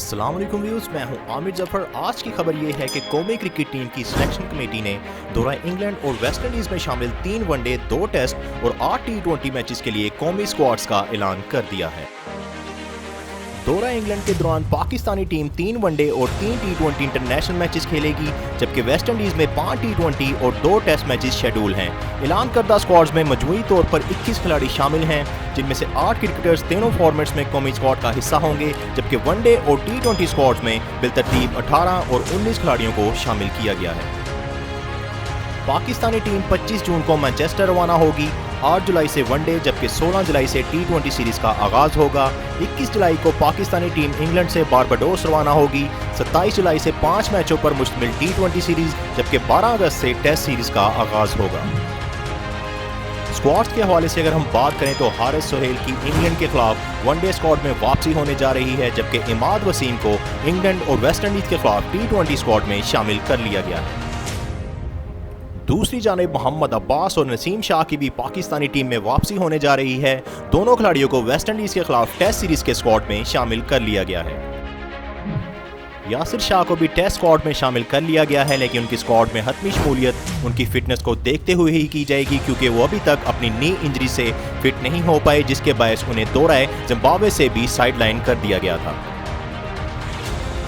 अस्सलाम वालेकुम व्यूअर्स, मैं हूं आमिर जफर। आज की खबर ये है कि कौमी क्रिकेट टीम की सिलेक्शन कमेटी ने दौरा इंग्लैंड और वेस्ट इंडीज में शामिल 3 वनडे, 2 टेस्ट और 8 T20 मैचेस के लिए कौमी स्क्वाड्स का ऐलान कर दिया है। दौरा इंग्लैंड के दौरान पाकिस्तानी टीम 3 वनडे और 3 T20 इंटरनेशनल मैचेस खेलेगी, जबकि वेस्ट इंडीज में 5 T20 और 2 टेस्ट मैचेस शेड्यूल हैं। ऐलान करदा स्क्वाड्स में मजमूई तौर पर 21 खिलाड़ी शामिल हैं, जिनमें से 8 क्रिकेटर्स तीनों फॉर्मेट्स में कौमी स्क्वाड का हिस्सा होंगे, जबकि वनडे और T20 स्क्वाड्स में बिलतरतीब 18 और 19 खिलाड़ियों को शामिल किया गया है। पाकिस्तानी टीम 25 जून को मैनचेस्टर रवाना होगी। 8 जुलाई से वनडे जबकि 16 जुलाई से T20 सीरीज का आगाज होगा। 21 जुलाई को पाकिस्तानी टीम इंग्लैंड से बारबाडोस रवाना होगी। 27 जुलाई से 5 मैचों पर मुश्तमिल T20 सीरीज जबकि 12 अगस्त से टेस्ट सीरीज का आगाज होगा। स्क्वाड्स के हवाले से अगर हम बात करें तो हारिस सोहेल की इंग्लैंड के खिलाफ वनडे स्क्वाड में वापसी होने जा रही है, जबकि इमाद वसीम को इंग्लैंड और वेस्ट इंडीज के खिलाफ T20 स्क्वाड में शामिल कर लिया गया है। दूसरी जानिब मोहम्मद अब्बास और नसीम शाह की भी पाकिस्तानी टीम में वापसी होने जा रही है। दोनों खिलाड़ियों को वेस्ट इंडीज के खिलाफ टेस्ट सीरीज के स्क्वाड में शामिल कर लिया गया है। यासिर शाह को भी टेस्ट स्क्वाड में शामिल कर लिया गया है, लेकिन उनकी स्क्वाड में हतमी शमूलियत उनकी फिटनेस को देखते हुए ही की जाएगी, क्योंकि वो अभी तक अपनी नी इंजरी से फिट नहीं हो पाए, जिसके बायस उन्हें दौरा जिम्बाब्वे से भी साइडलाइन कर दिया गया था।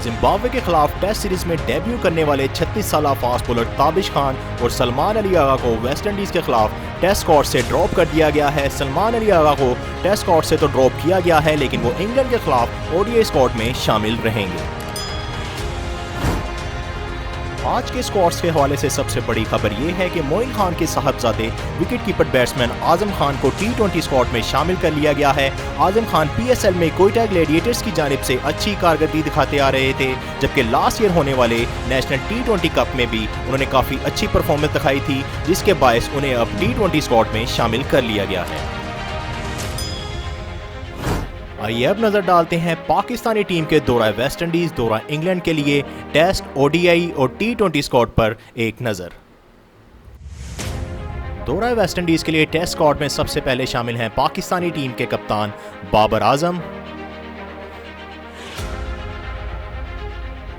जिम्बाब्वे के खिलाफ टेस्ट सीरीज में डेब्यू करने वाले 36 साल फास्ट बॉलर ताबिश खान और सलमान अली आगा को वेस्ट इंडीज के खिलाफ टेस्ट स्क्वाड से ड्रॉप कर दिया गया है। सलमान अली आगा को टेस्ट स्क्वाड से तो ड्रॉप किया गया है, लेकिन वो इंग्लैंड के खिलाफ ओडीआई स्क्वाड में शामिल रहेंगे। आज के स्क्वाड्स के हवाले से सबसे बड़ी खबर यह है कि मोइन खान के साहबजादे wicket keeper batsman Azam Khan को T20 स्क्वाड में शामिल कर लिया गया है। आजम खान PSL में कोयटा ग्लैडिएटर्स की जानिब से अच्छी कारकर्दगी दिखाते आ रहे थे, जबकि लास्ट ईयर होने वाले नेशनल T20 कप में भी उन्होंने काफ़ी अच्छी परफॉर्मेंस दिखाई थी, जिसके बायस उन्हें अब T20 स्क्वाड में शामिल कर लिया गया है। आइए अब नजर डालते हैं पाकिस्तानी टीम के दौरा वेस्ट इंडीज, दौरा इंग्लैंड के लिए टेस्ट, ODI और T20 स्क्वाड पर एक नजर। दौरा वेस्ट इंडीज के लिए टेस्ट स्क्वाड में सबसे पहले शामिल हैं पाकिस्तानी टीम के कप्तान बाबर आजम।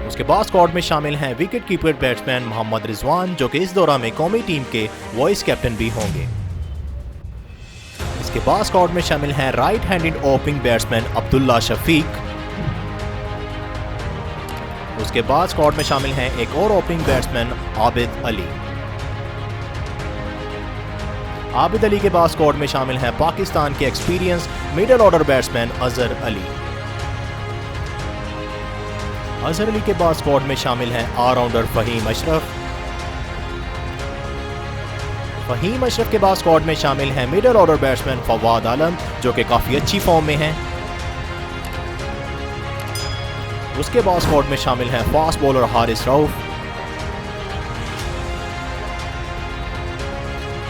उसके बाद स्क्वाड में शामिल हैं wicket keeper batsman Mohammad Rizwan, जो कि इस दौरा में कौमी टीम के वाइस कैप्टन भी होंगे। इसके बाद स्क्वाड में शामिल हैं right handed opening batsman Abdullah Shafique. उसके बाद स्क्वाड में शामिल हैं एक और ओपनिंग बैट्समैन आबिद अली। आबिद अली के बाद स्क्वाड में शामिल हैं पाकिस्तान के experience middle order batsman Azhar Ali. Azhar Ali के बाद स्क्वाड में शामिल हैं ऑलराउंडर फहीम अशरफ। फहीम अशरफ के बाद स्क्वाड में शामिल हैं middle order batsman Fawad Alam, जो कि काफी अच्छी फॉर्म में हैं। उसके बाद स्क्वाड में शामिल हैं फास्ट बॉलर हारिस रऊफ।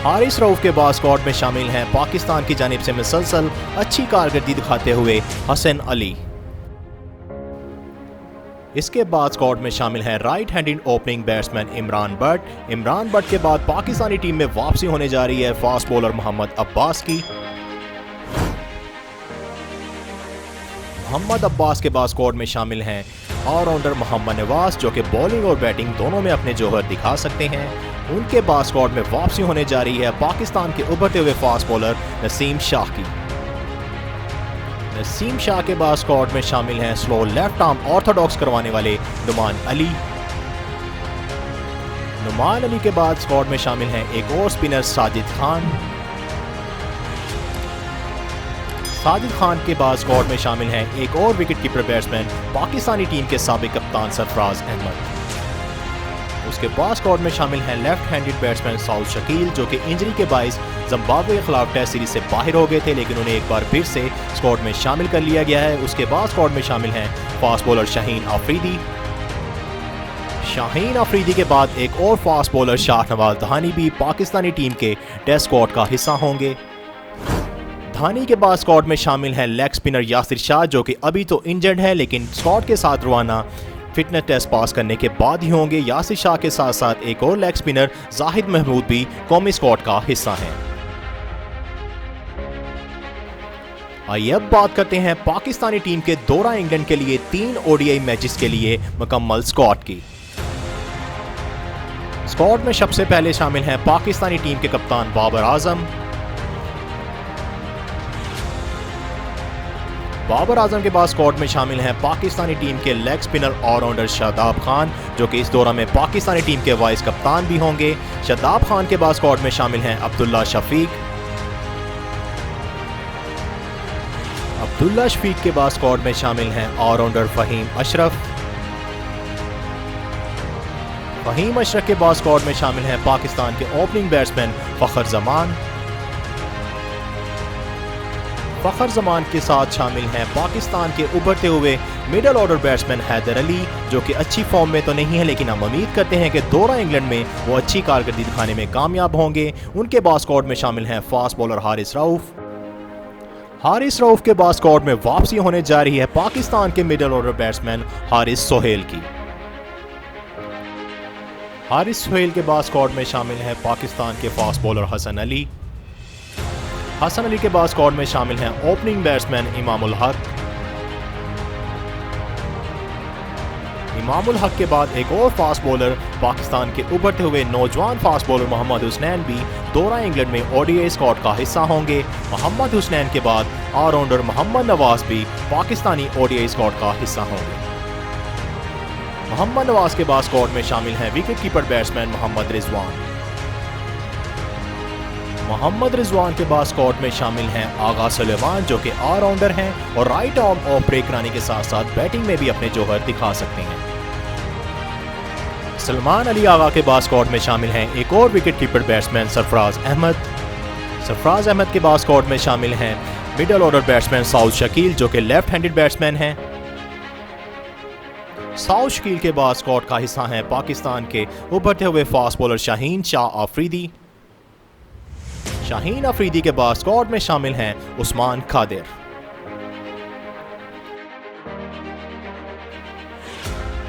हारिस रऊफ के बाद स्क्वाड में शामिल हैं पाकिस्तान की जानिब से मुसलसल अच्छी कारकर्दगी दिखाते हुए हसन अली। इसके बाद स्क्वाड में शामिल हैं right handed opening batsman Imran but. Imran but के बाद पाकिस्तानी टीम में वापसी होने जा रही है फास्ट बॉलर मोहम्मद अब्बास की। मोहम्मद अब्बास के बाद स्क्वाड में शामिल हैं ऑलराउंडर मोहम्मद नवाज, जो कि बॉलिंग और बैटिंग दोनों में अपने जौहर दिखा सकते हैं। उनके बाद स्क्वाड में वापसी होने जा रही है पाकिस्तान के उभरते हुए फास्ट बॉलर नसीम शाह की। नसीम शाह के बाद स्क्वाड में शामिल हैं स्लो लेफ्ट आर्म ऑर्थोडॉक्स करवाने वाले नुमान अली। नुमान अली के बाद स्क्वाड में शामिल हैं एक और स्पिनर साजिद खान। साजिद खान के बाद स्क्वाड में शामिल हैं एक और wicket keeper batsman Pakistani team के साबिक कप्तान सरफराज अहमद। उसके बाद स्क्वाड में शामिल हैं left handed batsman Saud Shakeel, जो कि इंजरी के बायस जिम्बाब्वे के खिलाफ टेस्ट सीरीज से बाहर हो गए थे, लेकिन उन्हें एक बार फिर से स्क्वाड में शामिल कर लिया गया है। उसके बाद स्क्वाड में शामिल हैं फास्ट बॉलर शाहीन आफरीदी। शाहीन आफरीदी के बाद एक और फास्ट बॉलर शाहनवाज धानी भी पाकिस्तानी टीम के टेस्ट स्क्वाड का हिस्सा होंगे। धानी के बाद स्क्वाड में शामिल हैं लेग स्पिनर यासिर शाह, जो कि अभी तो इंजर्ड है, लेकिन स्क्वाड के साथ रवाना फिटनेस टेस्ट पास करने के बाद ही होंगे। यासिर शाह के साथ साथ एक और लेग स्पिनर जाहिद महमूद भी कौमी स्क्वाड का हिस्सा हैं। आइए अब बात करते हैं पाकिस्तानी टीम के दौरा इंग्लैंड के लिए 3 ओडीआई मैचेस के लिए मुकम्मल स्क्वाड की। स्क्वाड में सबसे पहले शामिल हैं पाकिस्तानी टीम के कप्तान बाबर आजम। बाबर आजम के बाद स्क्वाड में शामिल हैं पाकिस्तानी टीम के leg spinner all rounder Shadab Khan, जो कि इस दौरा में पाकिस्तानी टीम के वाइस कप्तान भी होंगे। शादाब खान के बाद स्क्वाड में शामिल हैं अब्दुल्ला शफीक। अब्दुल्ला शफीक के बाद स्क्वाड में शामिल हैं ऑलराउंडर फ़हीम अशरफ। फ़हीम अशरफ के बाद स्क्वाड में शामिल हैं पाकिस्तान के ओपनिंग बैट्समैन फ़खर जमान। फ़खर जमान के साथ शामिल हैं पाकिस्तान के उभरते हुए middle order batsman Haider Ali, जो कि अच्छी फॉर्म में तो नहीं है, लेकिन हम उम्मीद करते हैं कि दौरा इंग्लैंड में वो अच्छी कारकर्दगी दिखाने में कामयाब होंगे। उनके बाद स्क्वाड में शामिल हैं फास्ट बॉलर हारिस रऊफ। हारिस रऊफ के बाद स्क्वाड में वापसी होने जा रही है पाकिस्तान के middle order batsman Haris Sohail की। हारिस सोहेल के बाद स्क्वाड में शामिल है पाकिस्तान के फास्ट बॉलर हसन अली। हसन अली के बाद स्क्वाड में शामिल हैं ओपनिंग बैट्समैन इमामुल हक। इमामुल हक के बाद एक और फास्ट बॉलर पाकिस्तान के उभरते हुए नौजवान फास्ट बॉलर मोहम्मद हुसनैन भी दौरा इंग्लैंड में ओडीआई स्क्वाड का हिस्सा होंगे। मोहम्मद हुसनैन के बाद ऑलराउंडर मोहम्मद नवाज भी पाकिस्तानी ओडीआई स्क्वाड का हिस्सा होंगे। मोहम्मद नवाज के बाद स्क्वाड में शामिल हैं wicket keeper batsman Mohammad Rizwan. Mohammad Rizwan के बाद स्क्वाड में शामिल हैं आगा सुलेमान, जो कि ऑलराउंडर हैं और राइट आर्म ऑफ ब्रेक कराने के साथ साथ बैटिंग में भी अपने जोहर दिखा सकते हैं। सलमान अली आगा के बाद स्क्वाड में शामिल हैं एक और wicket keeper batsman Sarfaraz Ahmed. Sarfaraz Ahmed के बाद स्क्वाड में शामिल हैं middle order batsman Saud Shakeel, जो कि लेफ्ट हैंडेड बैट्समैन हैं। साउद शकील के बाद स्क्वाड का हिस्सा हैं पाकिस्तान के उभरते हुए फास्ट बॉलर शाहीन शाह अफरीदी। शाहीन अफरीदी के बाद स्क्वाड में शामिल हैं उस्मान कादिर।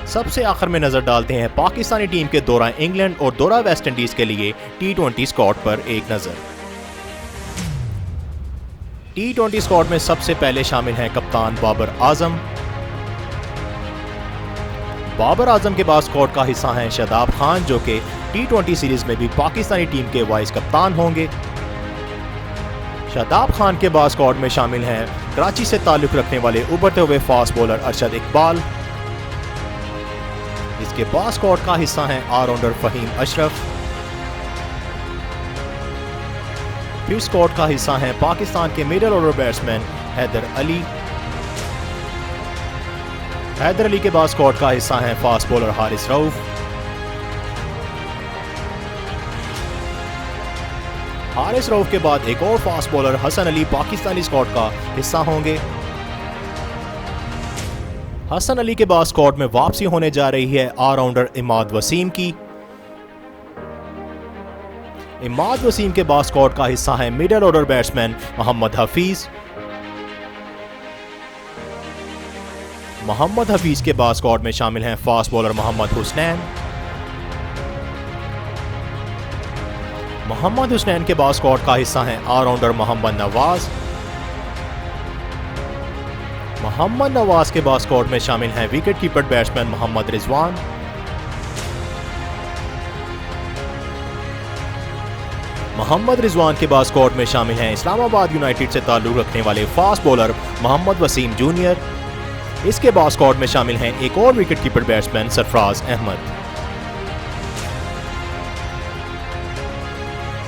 सबसे आखिर में नजर डालते हैं पाकिस्तानी टीम के दौरा इंग्लैंड और दौरा वेस्ट इंडीज के लिए T20 स्क्वाड पर एक नजर। T20 स्क्वाड में सबसे पहले शामिल हैं कप्तान बाबर आजम। बाबर आजम के बाद स्क्वाड का हिस्सा हैं शादाब खान, जो कि T20 सीरीज में भी पाकिस्तानी टीम के वाइस कप्तान होंगे। शादाब खान के बाद स्क्वाड में शामिल हैं कराची से ताल्लुक रखने वाले उभरते हुए फास्ट बॉलर अरशद इकबाल। इसके बाद स्क्वाड का हिस्सा हैं ऑलराउंडर फ़हीम अशरफ। फिर स्क्वाड का हिस्सा हैं पाकिस्तान के middle order batsman Haider Ali. Haider Ali के बाद स्क्वाड का हिस्सा हैं फास्ट बॉलर हारिस रऊफ। हारिस रऊफ के बाद एक और fast bowler Hasan Ali Pakistani squad का हिस्सा होंगे। हसन अली के बाद स्क्वाड में वापसी होने जा रही है ऑलराउंडर इमाद वसीम की। इमाद वसीम के बाद स्क्वाड का हिस्सा है middle order batsman Mohammad Hafeez. Mohammad Hafeez के बाद स्क्वाड में शामिल हैं फास्ट बॉलर मोहम्मद हुसनैन। मोहम्मद हुसनैन के बाद स्क्वाड का हिस्सा हैं ऑलराउंडर मोहम्मद नवाज। मोहम्मद नवाज के बाद स्क्वाड में शामिल हैं wicket keeper batsman Mohammad Rizwan. Mohammad Rizwan के बाद स्क्वाड में शामिल हैं इस्लामाबाद यूनाइटेड से ताल्लुक रखने वाले fast bowler Mohammad Wasim junior. इसके बाद स्क्वाड में शामिल हैं एक और wicket keeper batsman Sarfaraz Ahmed.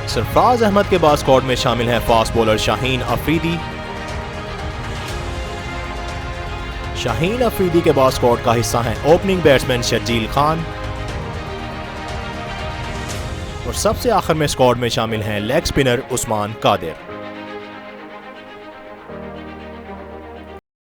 Sarfaraz Ahmed के बाद स्क्वाड में शामिल हैं फास्ट बॉलर शाहीन अफरीदी। शाहीन अफरीदी के बाद स्क्वाड का हिस्सा हैं ओपनिंग बैट्समैन शर्जील खान। और सबसे आखिर में स्क्वाड में शामिल हैं लेग स्पिनर उस्मान कादिर।